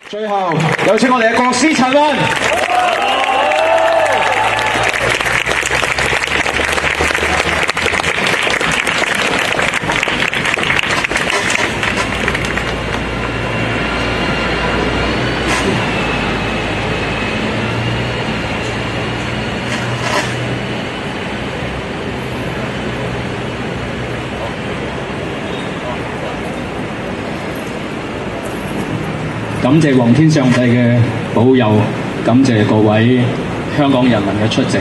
最後有請我哋嘅國師陳雲。感謝皇天上帝嘅保佑，感謝各位香港人民嘅出席。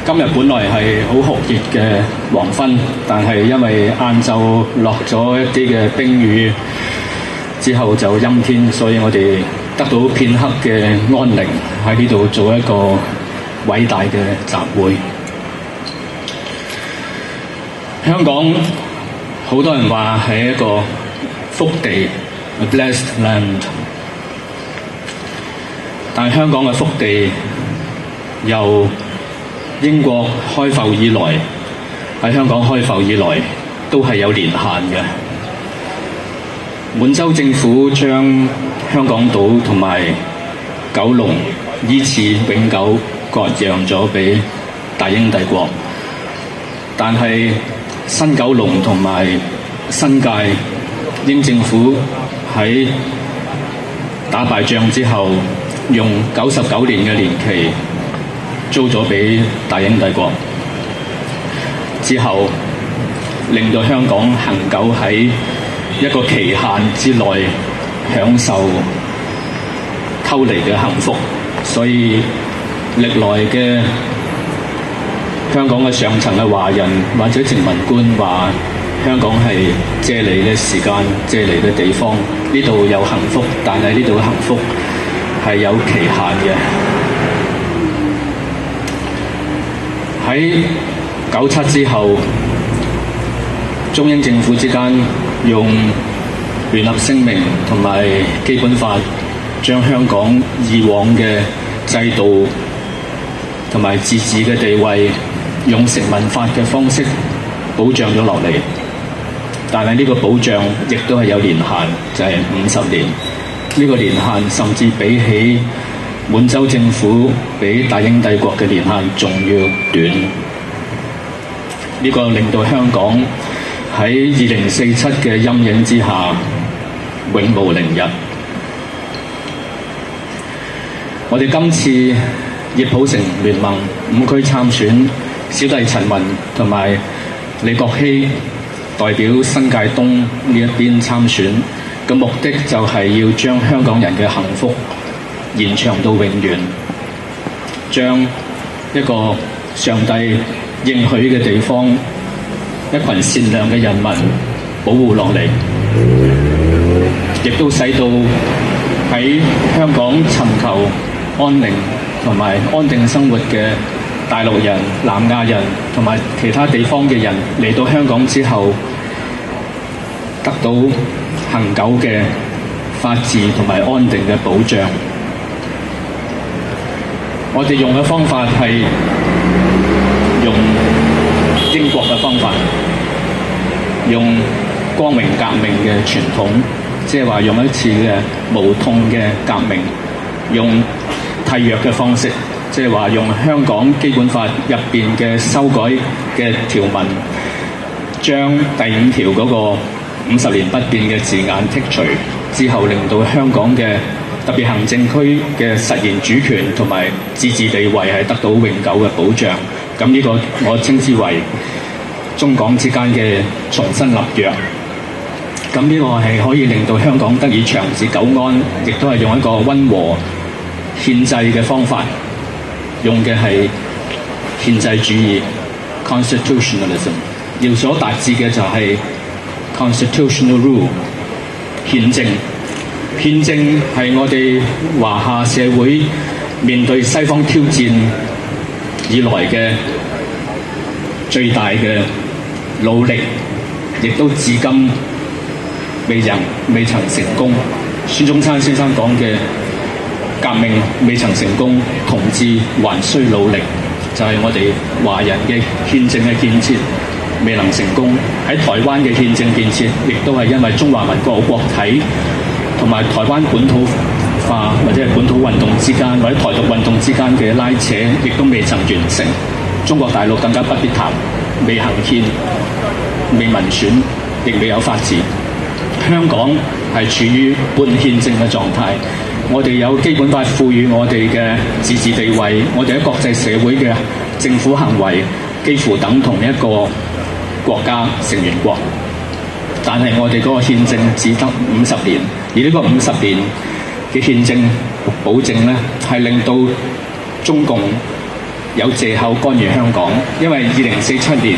今日本來係好酷熱嘅黃昏，但係因為晏晝落咗一啲嘅冰雨之後就陰天，所以我哋得到片刻嘅安寧喺呢度做一個偉大嘅集會。香港好多人話係一個福地。A blessed land， 但香港嘅福地由英國開埠以來，喺香港開埠以來都係有年限嘅。滿洲政府將香港島同埋九龍依次永久割讓咗俾大英帝國，但係新九龍同埋新界英政府喺打敗仗之後，用99年嘅年期租咗俾大英帝國，之後令到香港恆久喺一個期限之內享受偷嚟嘅幸福，所以歷來嘅香港嘅上層嘅華人或者殖民官話，香港係借嚟嘅時間，借嚟嘅地方，呢度有幸福，但係呢度嘅幸福係有期限嘅。喺97之後，中英政府之間用聯合聲明同埋基本法，將香港以往嘅制度同埋自治嘅地位，用成文法嘅方式保障咗落嚟。但係呢個保障亦都係有年限，就係50年。呢個年限甚至比起滿洲政府俾大英帝國嘅年限仲要短。呢個令到香港喺2047嘅陰影之下永無寧日。我哋今次熱普城聯盟5區參選，小弟陳雲同埋李國熙代表新界東呢一邊參選嘅目的就係要將香港人嘅幸福延長到永遠，將一個上帝應許嘅地方，一群善良嘅人民保護落嚟，亦都使到喺香港尋求安寧同埋安定生活嘅大陸人、南亞人同埋其他地方嘅人嚟到香港之後，得到恆久嘅法治同埋安定嘅保障。我哋用嘅方法係用英國嘅方法，用光榮革命嘅傳統，即係話用一次嘅無痛嘅革命，用締約嘅方式，即係話用香港基本法入邊嘅修改嘅條文，將第5條嗰個50年不變嘅字眼剔除之後，令到香港嘅特別行政區嘅實現主權同埋自治地位係得到永久嘅保障。咁呢個我稱之為中港之間嘅重新立約。咁呢個係可以令到香港得以長治久安，亦都係用一個溫和憲制嘅方法，用嘅係憲制主義 （constitutionalism）。要所達至嘅就係 constitutional rule 憲政。憲政係我哋華夏社會面對西方挑戰以來嘅最大嘅努力，亦都至今未曾成功。孫中山先生講嘅革命未曾成功，同志還需努力，就係我哋華人嘅憲政嘅建設未能成功。喺台灣嘅憲政建設，亦都係因為中華民國國體同埋台灣本土化或者係本土運動之間，或者台獨運動之間嘅拉扯，亦都未曾完成。中國大陸更加不必談，未行憲、未民選，亦未有法治。香港係處於半憲政嘅狀態。我哋有基本法賦予我哋嘅自治地位，我哋喺國際社會嘅政府行為幾乎等同一個國家成員國，但係我哋嗰個憲政只得50年，而呢個50年嘅憲政保證呢，係令到中共有藉口干預香港，因為2047年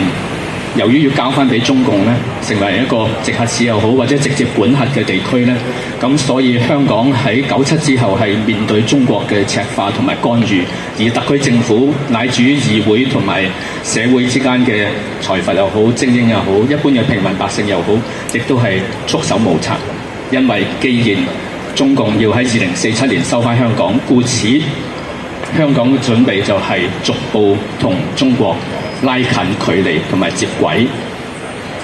由於要交翻俾中共呢，成為一個直轄市又好或者直接管轄嘅地區呢，咁所以香港喺97之後係面對中國嘅赤化同埋干預，而特區政府乃至於議會同埋社會之間嘅財閥又好、精英又好、一般嘅平民百姓又好，亦都係束手無策，因為既然中共要喺2047年收翻香港，故此香港嘅準備就係逐步同中國拉近距離同埋接軌，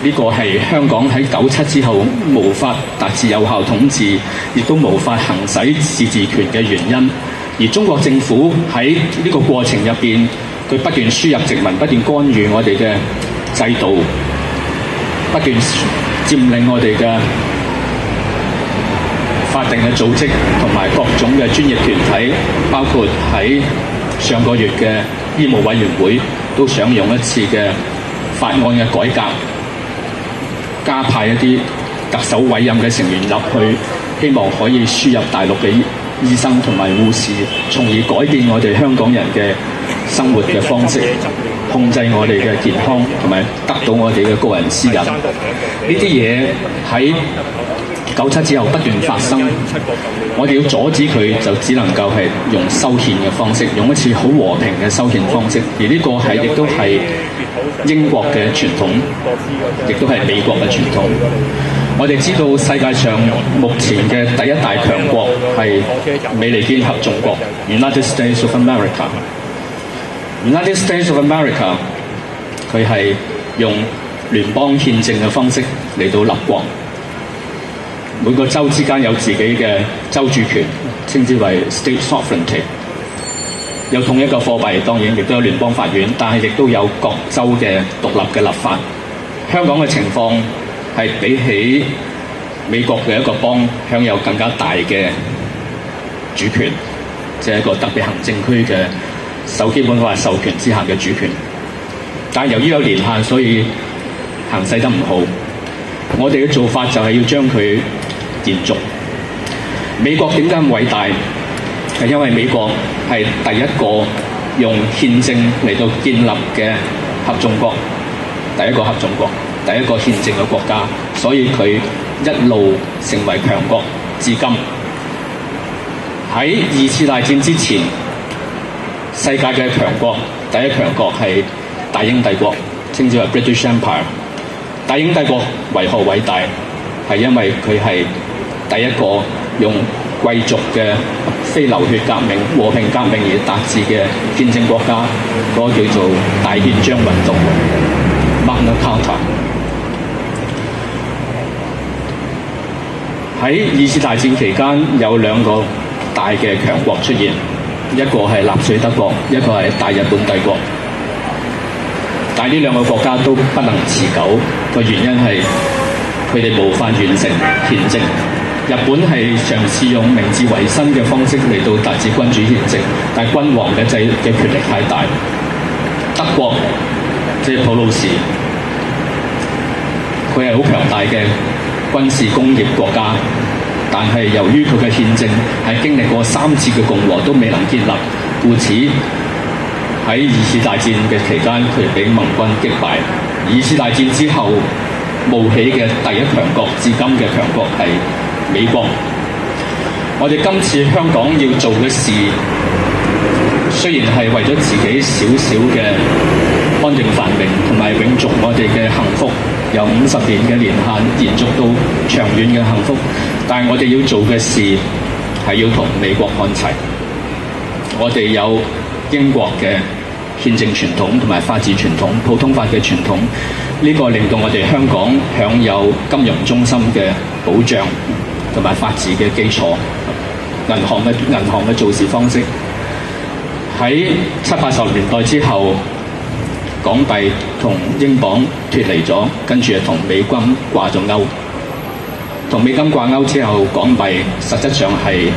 呢個係香港喺97之後無法達至有效統治，亦都無法行使自治權嘅原因。而中國政府喺呢個過程入邊，佢不斷輸入殖民，不斷干預我哋嘅制度，不斷佔領我哋嘅法定嘅組織同埋各種嘅專業團體，包括喺上個月嘅醫務委員會都想用一次嘅法案嘅改革，加派一啲特首委任嘅成員入去，希望可以輸入大陸嘅醫生同埋護士，從而改變我哋香港人嘅生活嘅方式，控制我哋嘅健康同埋得到我哋嘅個人私隱。呢啲嘢喺97之後不斷發生，我哋要阻止佢，就只能夠係用修憲嘅方式，用一次好和平嘅修憲方式。而呢個係亦都係英國嘅傳統，亦都係美國嘅傳統。我哋知道世界上目前嘅第一大強國係美利堅合眾國 United States of America。United States of America 佢係用聯邦憲政嘅方式嚟到立國。每個州之間有自己嘅州主權，稱之為 state sovereignty。有統一嘅貨幣，當然亦都有聯邦法院，但係亦都有各州嘅獨立嘅立法。香港嘅情況係比起美國嘅一個邦享有更加大嘅主權，即係一個特別行政區嘅受基本法授權之下嘅主權。但係由於有年限，所以行使得唔好。我哋嘅做法就係要將佢延續。美國點解咁偉大？係因為美國係第一個用憲政嚟到建立嘅合眾國，第一個合眾國，第一個憲政嘅國家，所以佢一路成為強國至今。喺2次大戰之前，世界嘅強國，第一強國係大英帝國，稱之為 British Empire。大英帝國為何偉大？係因為佢係第一個用貴族嘅非流血革命、和平革命而達至嘅憲政國家，嗰個叫做大憲章運動 Magna Carta。喺2次大戰期間，有兩個大嘅強國出現，一個係納粹德國，一個係大日本帝國。但係呢兩個國家都不能持久，個原因係佢哋無法完成憲政。日本係嘗試用明治維新嘅方式嚟到達至君主憲政，但係君王嘅權力太大。德國即係普魯士，佢係好強大嘅軍事工業國家，但係由於佢嘅憲政係經歷過3次嘅共和都未能建立，故此喺2次大戰嘅期間，佢被盟軍擊敗。2次大戰之後冒起嘅第一強國，至今嘅強國係美國。我哋今次香港要做嘅事，雖然係為咗自己少少嘅安定繁榮同埋永續我哋嘅幸福，由50年嘅年限延續到長遠嘅幸福，但係我哋要做嘅事係要同美國看齊。我哋有英國嘅憲政傳統同埋法治傳統、普通法嘅傳統，呢個令到我哋香港享有金融中心嘅保障。同埋法治嘅基礎。銀行嘅做事方式喺70-80年代之後，港幣同英鎊脫離咗，跟住同美金掛咗鈎。同美金掛鈎之後，港幣實質上係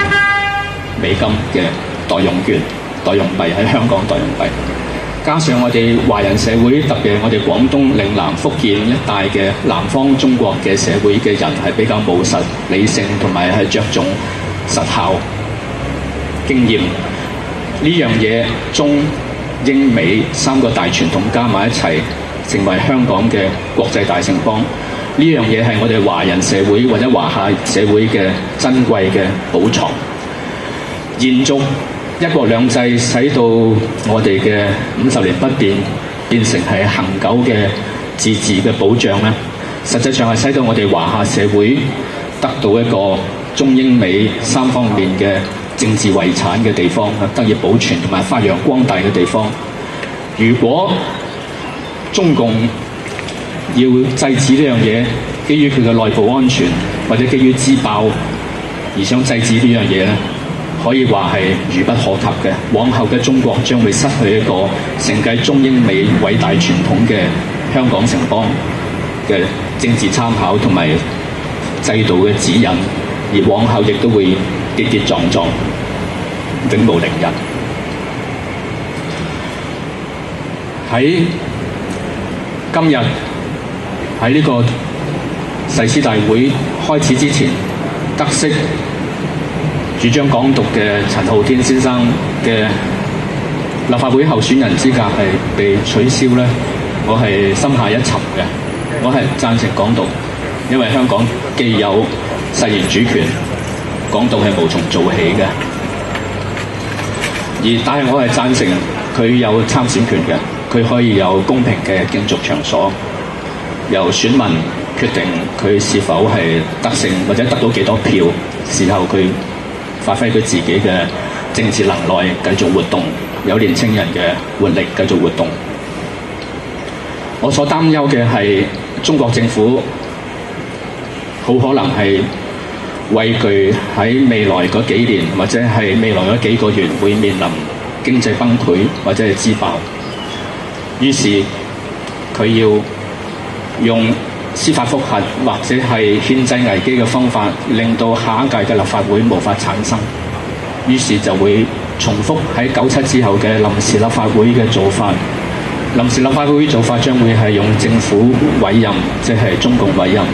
美金嘅代用券、代用幣，喺香港代用幣。加上我哋華人社會，特別係我哋廣東、嶺南、福建一帶嘅南方中國嘅社會嘅人係比較務實、理性，同埋係着重實效經驗。呢樣嘢中英美三個大傳統加埋一齊，成為香港嘅國際大城邦。呢樣嘢係我哋華人社會或者華夏社會嘅珍貴嘅寶藏。延續一國兩制，使到我哋嘅50年不變變成係恆久嘅自治嘅保障咧，實際上係使到我哋華夏社會得到一個中英美三方面嘅政治遺產嘅地方，得以保存同埋發揚光大嘅地方。如果中共要制止呢樣嘢，基於佢嘅內部安全或者基於自爆而想制止呢樣嘢咧，可以話係愚不可及嘅。往後嘅中國將會失去一個承繼中英美偉大傳統嘅香港城邦嘅政治參考同埋制度嘅指引，而往後亦都會跌跌撞撞，永無寧日。喺今日喺呢個誓師大會開始之前，得悉主張港獨嘅陳浩天先生嘅立法會候選人資格係被取消咧，我係心下一沉嘅。我係贊成港獨，因為香港既有誓言主權，港獨係無從做起嘅。但係我係贊成佢有參選權嘅，佢可以有公平嘅競逐場所，由選民決定佢是否係得勝或者得到幾多票，時候佢發揮佢自己嘅政治能耐，繼續活動，有年青人嘅活力繼續活動。我所擔憂嘅係中國政府好可能係畏懼喺未來嗰幾年或者係未來嗰幾個月會面臨經濟崩潰或者係自爆，於是佢要用司法覆核或者係憲制危機嘅方法，令到下一屆嘅立法會無法產生，於是就會重複喺97之後嘅臨時立法會嘅做法。臨時立法會做法將會係用政府委任，即係中共委任，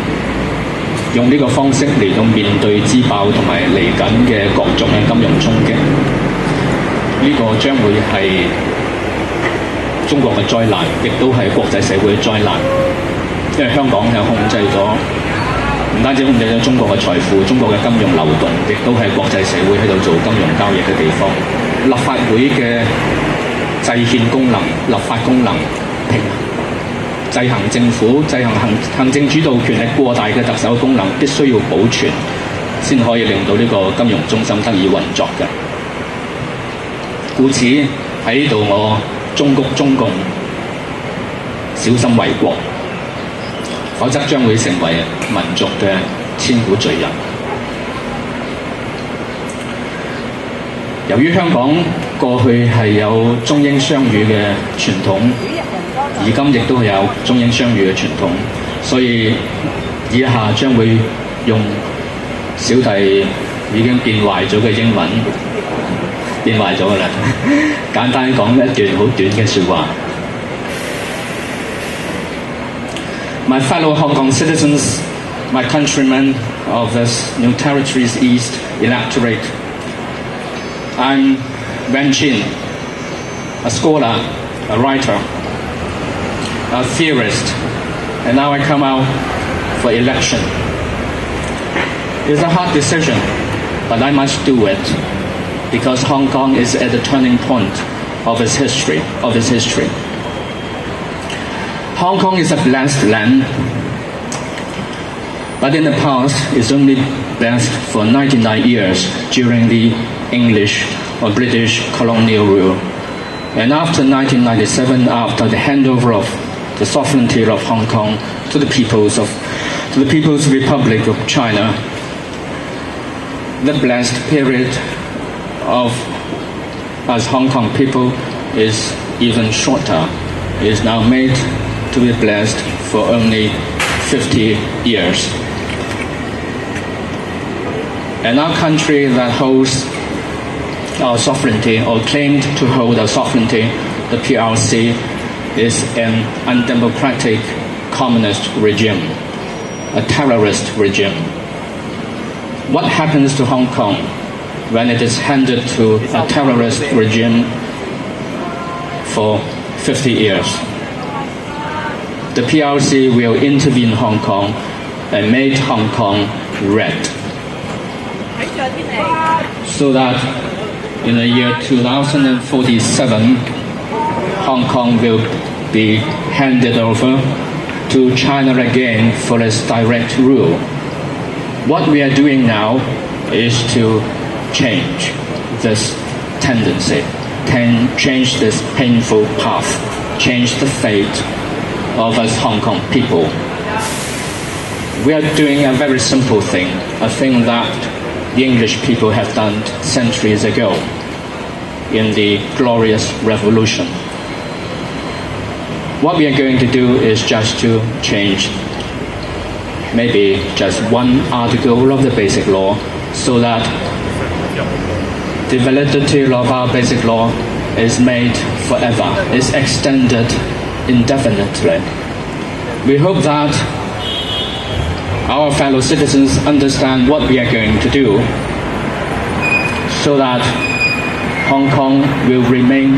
用呢個方式嚟到面對自爆同埋嚟緊嘅各種嘅金融衝擊。呢個將會係中國嘅災難，亦都係國際社會嘅災難。因為香港係控制咗，唔單止控制咗中國嘅財富、中國嘅金融流動，亦都係國際社會喺度做金融交易嘅地方。立法會嘅制憲功能、立法功能、制衡政府、制衡行政主導權力過大嘅特首功能，必須要保存，先可以令到呢個金融中心得以運作嘅。故此喺呢度，我忠告中共小心為國，否則將會成為民族嘅千古罪人。由於香港過去係有中英雙語嘅傳統，而今亦都有中英雙語嘅傳統，所以以下將會用小弟已經變壞咗嘅英文，變壞咗㗎啦，簡單講一段好短嘅説話。My fellow Hong Kong citizens, my countrymen of this New Territories East electorate, I'm Wen Chin, a scholar, a writer, a theorist, and now I come out for election. It's a hard decision, but I must do it because Hong Kong is at the turning point of its history. Hong Kong is a blessed land, but in the past it's only blessed for 99 years during the English or British colonial rule. And after 1997, after the handover of the sovereignty of Hong Kong to the People's Republic of China, the blessed period of us Hong Kong people is even shorter, is now made to be blessed for only 50 years. And our country that holds our sovereignty or claimed to hold our sovereignty, the PRC, is an undemocratic communist regime, a terrorist regime. What happens to Hong Kong when it is handed to a terrorist regime for 50 years? The PRC will intervene in Hong Kong and make Hong Kong red, so that in the year 2047, Hong Kong will be handed over to China again for its direct rule. What we are doing now is to change this tendency, change this painful path, change the fate of us Hong Kong people. We are doing a very simple thing, a thing that the English people have done centuries ago in the Glorious Revolution. What we are going to do is just to change maybe just one article of the Basic Law, so that the validity of our Basic Law is made forever, is extended indefinitely. We hope that our fellow citizens understand what we are going to do, so that Hong Kong will remain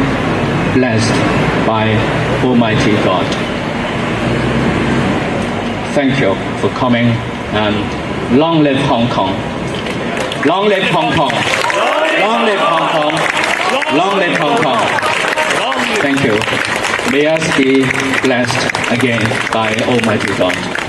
blessed by Almighty God. Thank you for coming, and long live Hong Kong. Long live Hong Kong. Long live Hong Kong. Long live Hong Kong. Thank you. May us be blessed again by Almighty God.